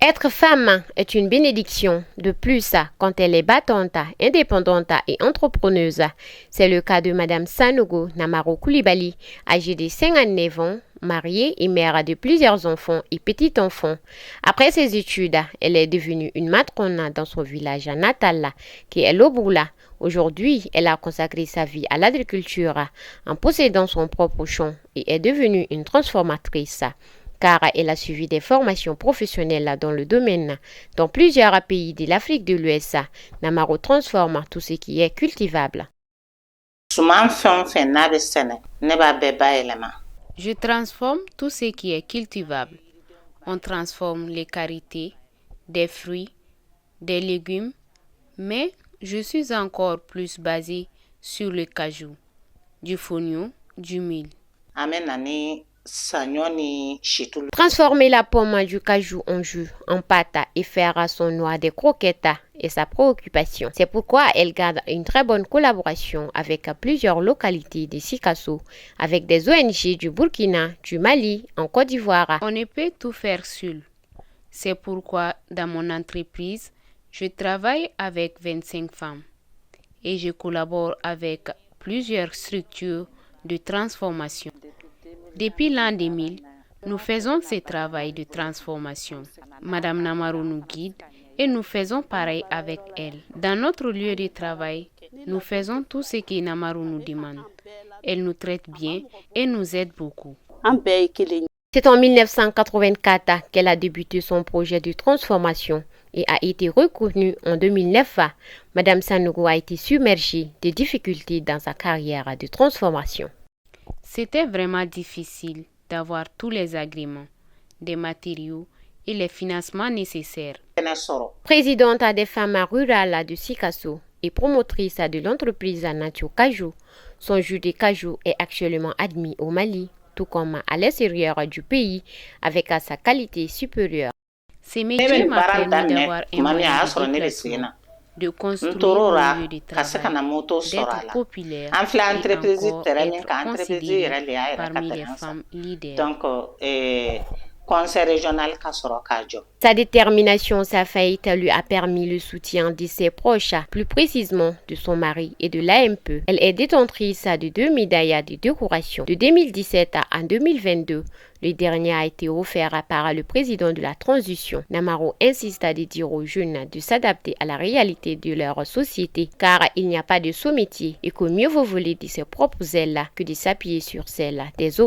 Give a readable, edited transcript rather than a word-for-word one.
Être femme est une bénédiction. De plus, quand elle est battante, indépendante et entrepreneuse. C'est le cas de Madame Sanogo Namaro Coulibaly, âgée de 59 ans, mariée et mère de plusieurs enfants et petits-enfants. Après ses études, elle est devenue une matrone dans son village natal, qui est Loboula. Aujourd'hui, elle a consacré sa vie à l'agriculture en possédant son propre champ et est devenue une transformatrice, car elle a suivi des formations professionnelles dans le domaine. Dans plusieurs pays de l'Afrique de l'Ouest, Namaro transforme tout ce qui est cultivable. Je transforme tout ce qui est cultivable. On transforme les qualités, des fruits, des légumes, mais je suis encore plus basée sur le cajou, du fonio, du mil. Transformer la pomme du cajou en jus, en pâte et faire à son noix des croquettes est sa préoccupation. C'est pourquoi elle garde une très bonne collaboration avec plusieurs localités de Sikasso, avec des ONG du Burkina, du Mali, en Côte d'Ivoire. On ne peut tout faire seul. C'est pourquoi dans mon entreprise, je travaille avec 25 femmes et je collabore avec plusieurs structures de transformation. Depuis l'an 2000, nous faisons ce travail de transformation. Madame Namaro nous guide et nous faisons pareil avec elle. Dans notre lieu de travail, nous faisons tout ce que Namaro nous demande. Elle nous traite bien et nous aide beaucoup. C'est en 1984 qu'elle a débuté son projet de transformation et a été reconnue en 2009. Madame Sanogo a été submergée de difficultés dans sa carrière de transformation. C'était vraiment difficile d'avoir tous les agréments, des matériaux et les financements nécessaires. Présidente des femmes rurales de Sikasso et promotrice de l'entreprise Nature Cajou, son jus de cajou est actuellement admis au Mali, tout comme à l'extérieur du pays, avec sa qualité supérieure. Ce métier m'a permis d'avoir un moyen de déplacement, de construire un lieu de travail, d'être populaire et encore être considérée parmi les femmes leaders. Sa détermination, sa faillite lui a permis le soutien de ses proches, plus précisément de son mari et de l'AMP. Elle est détentrice de 2 médailles de décoration. De 2017 à 2022, le dernier a été offert par le président de la transition. Namaro insiste à dire aux jeunes de s'adapter à la réalité de leur société, car il n'y a pas de sous-métier et que mieux vaut voler de ses propres ailes que de s'appuyer sur celles des autres.